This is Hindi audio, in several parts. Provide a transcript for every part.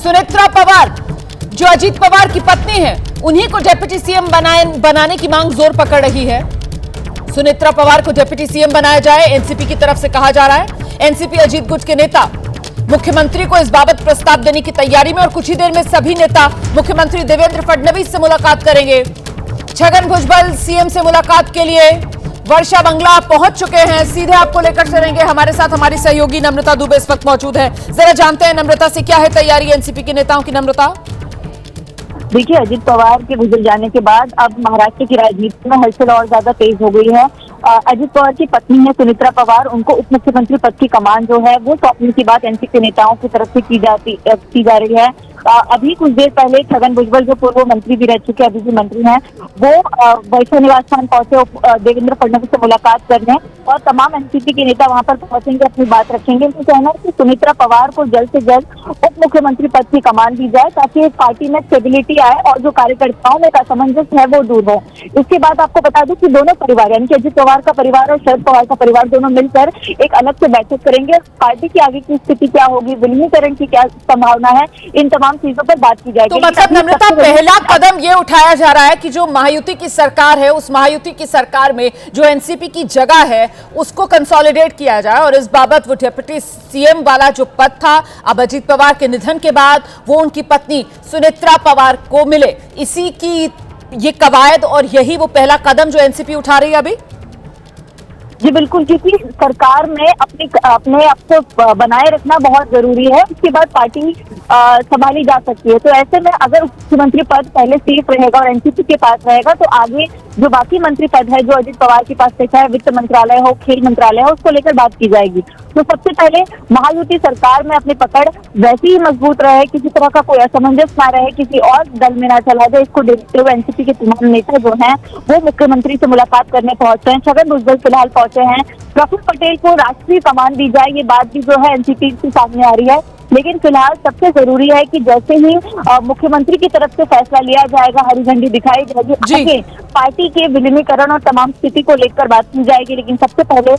सुनेत्रा पवार जो अजीत पवार की पत्नी है, उन्हीं को डिप्टी सीएम बनाने की मांग जोर पकड़ रही है। सुनेत्रा पवार को डिप्टी सीएम बनाया जाए, एनसीपी की तरफ से कहा जा रहा है। एनसीपी अजीत गुट के नेता मुख्यमंत्री को इस बाबत प्रस्ताव देने की तैयारी में और कुछ ही देर में सभी नेता मुख्यमंत्री देवेंद्र फडणवीस से मुलाकात करेंगे। छगन भुजबल सीएम से मुलाकात के लिए वर्षा बंगला पहुंच चुके हैं। सीधे आपको लेकर चलेंगे, हमारे साथ हमारी सहयोगी नम्रता दुबे इस वक्त मौजूद है। जरा जानते हैं नम्रता से क्या है तैयारी एनसीपी के नेताओं की। नम्रता, देखिए, अजीत पवार के गुजर जाने के बाद अब महाराष्ट्र की राजनीति में हलचल और ज्यादा तेज हो गई है। अजीत पवार की पत्नी है सुनेत्रा पवार, उनको उप मुख्यमंत्री पद की कमान जो है वो सौंपने की बात एनसीपी नेताओं की तरफ से की जा रही है। अभी कुछ देर पहले छगन भुजबल जो पूर्व मंत्री भी रह चुके अभी भी मंत्री हैं, वो वर्षा निवास स्थान पहुंचे देवेंद्र फडणवीस से मुलाकात करने और तमाम एनसीपी के नेता वहां पर पहुंचेंगे, अपनी बात रखेंगे। उनका कहना है कि सुनेत्रा पवार को जल्द से जल्द उप मुख्यमंत्री पद की कमान दी जाए ताकि इस पार्टी में स्टेबिलिटी आए और जो कार्यकर्ताओं में असमंजस है वो दूर हो। इसके बाद आपको बता दूं कि दोनों परिवार यानी कि अजीत पवार का परिवार और शरद पवार का परिवार दोनों मिलकर एक अलग से बैठक करेंगे। पार्टी की आगे की स्थिति क्या होगी, विलीनीकरण की क्या संभावना है, इन तमाम चीजों पर बात की जाएगी। तो मतलब नम्रता, पहला कदम ये उठाया जा रहा है कि जो महायुति की सरकार है, उस महायुति की सरकार में जो एनसीपी की जगह है उसको कंसोलिडेट किया जाए और इस बाबत वो डिप्टी सीएम वाला जो पद था अब अजीत पवार के निधन के बाद वो उनकी पत्नी सुनेत्रा पवार को मिले। इसी की ये कवायद और यही वो पहला कदम जो एनसीपी उठा रही है अभी। जी बिल्कुल, क्योंकि सरकार में अपने आप को बनाए रखना बहुत जरूरी है, उसके बाद पार्टी संभाली जा सकती है। तो ऐसे में अगर मुख्यमंत्री पद पहले सेफ रहेगा और एनसीपी के पास रहेगा तो आगे जो बाकी मंत्री पद है जो अजीत पवार के पास है, चाहे वित्त मंत्रालय हो, खेल मंत्रालय हो, उसको लेकर बात की जाएगी। तो सबसे पहले महायुति सरकार में अपनी पकड़ वैसी ही मजबूत रहे, किसी तरह का कोई असमंजस ना रहे, किसी और दल में ना चला जाए, इसको देखते हुए एनसीपी के तमाम नेता जो हैं वो मुख्यमंत्री से मुलाकात करने पहुंच रहे हैं। छगन भुजबल फिलहाल पहुंचे हैं। प्रफुल्ल पटेल को राष्ट्रीय कमान दी जाए, ये बात भी जो है एनसीपी से सामने आ रही है। लेकिन फिलहाल सबसे जरूरी है कि जैसे ही मुख्यमंत्री की तरफ से फैसला लिया जाएगा, हरी झंडी दिखाई जाएगी, आगे पार्टी के विलीनीकरण और तमाम स्थिति को लेकर बात की जाएगी। लेकिन सबसे पहले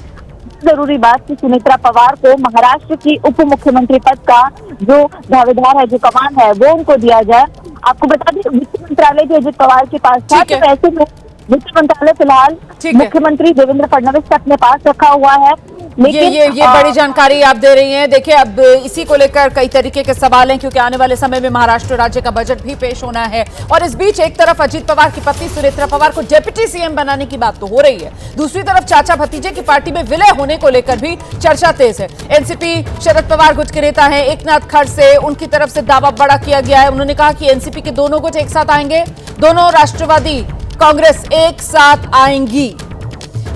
जरूरी बात कि सुनेत्रा पवार को महाराष्ट्र की उप मुख्यमंत्री पद का जो दावेदार है, जो कमान है, वो उनको दिया जाए। आपको बता दें वित्त मंत्रालय जो अजीत पवार के पास था, तो ऐसे में वित्त मंत्रालय फिलहाल मुख्यमंत्री देवेंद्र फडणवीस का अपने पास रखा हुआ है। लेकिन ये बड़ी जानकारी आप दे रही हैं। देखिए, अब इसी को लेकर कई तरीके के सवाल हैं क्योंकि आने वाले समय में महाराष्ट्र राज्य का बजट भी पेश होना है और इस बीच एक तरफ अजीत पवार की पत्नी सुनेत्रा पवार को डिप्टी सीएम बनाने की बात तो हो रही है, दूसरी तरफ चाचा भतीजे की पार्टी में विलय होने को लेकर भी चर्चा तेज है। एनसीपी शरद पवार गुट के नेता हैं एकनाथ खड़से, उनकी तरफ से दावा बड़ा किया गया है। उन्होंने कहा कि एनसीपी के दोनों गुट एक साथ आएंगे, दोनों राष्ट्रवादी कांग्रेस एक साथ आएंगी।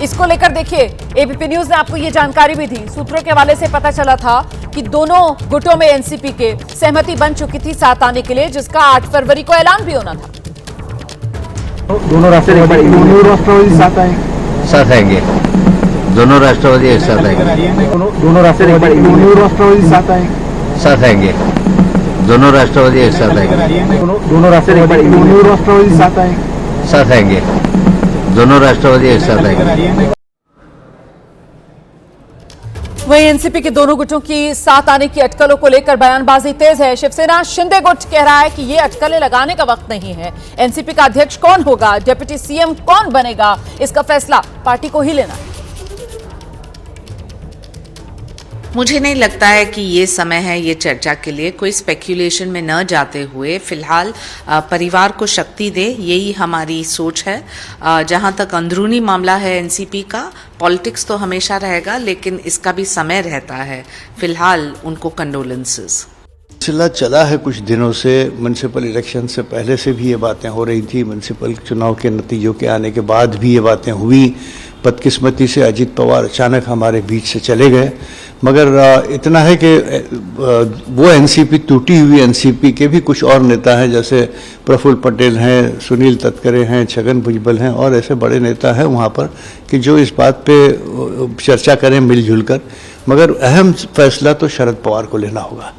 इसको लेकर देखिए, एबीपी न्यूज ने आपको ये जानकारी भी दी। सूत्रों के हवाले से पता चला था कि दोनों गुटों में एनसीपी के सहमति बन चुकी थी साथ आने के लिए, जिसका 8 फरवरी को ऐलान भी होना था। दोनों राष्ट्रवादी साथ आएंगे, दोनों राष्ट्रवादी एक साथ आएंगे, दोनों राष्ट्रवादी साथ आएंगे, दोनों राष्ट्रवादी एक साथ आएंगे, दोनों राष्ट्रवादी साथ आएंगे, दोनों राष्ट्रवादी एक साथ आएंगे। वहीं एनसीपी के दोनों गुटों की साथ आने की अटकलों को लेकर बयानबाजी तेज है। शिवसेना शिंदे गुट कह रहा है कि ये अटकलें लगाने का वक्त नहीं है। एनसीपी का अध्यक्ष कौन होगा, डिप्टी सीएम कौन बनेगा, इसका फैसला पार्टी को ही लेना है। मुझे नहीं लगता है कि ये समय है ये चर्चा के लिए। कोई स्पेक्यूलेशन में न जाते हुए फिलहाल परिवार को शक्ति दे, यही हमारी सोच है। जहाँ तक अंदरूनी मामला है एनसीपी का, पॉलिटिक्स तो हमेशा रहेगा लेकिन इसका भी समय रहता है। फिलहाल उनको कंडोलेंसेस। सिलसिला चला है कुछ दिनों से। म्यूनसिपल इलेक्शन से पहले से भी ये बातें हो रही थी, म्यूनसिपल चुनाव के नतीजों के आने के बाद भी ये बातें हुई। बदकिस्मती से अजीत पवार अचानक हमारे बीच से चले गए, मगर इतना है कि वो एनसीपी, टूटी हुई एनसीपी के भी कुछ और नेता हैं, जैसे प्रफुल्ल पटेल हैं, सुनील तटकरे हैं, छगन भुजबल हैं और ऐसे बड़े नेता हैं वहाँ पर कि जो इस बात पे चर्चा करें मिलजुल कर। मगर अहम फैसला तो शरद पवार को लेना होगा।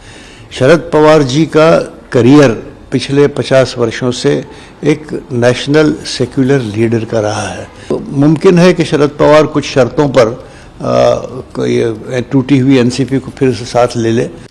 शरद पवार जी का करियर पिछले 50 वर्षों से एक नेशनल सेक्युलर लीडर का रहा है। मुमकिन है कि शरद पवार कुछ शर्तों पर टूटी हुई एनसीपी को फिर से साथ ले ले।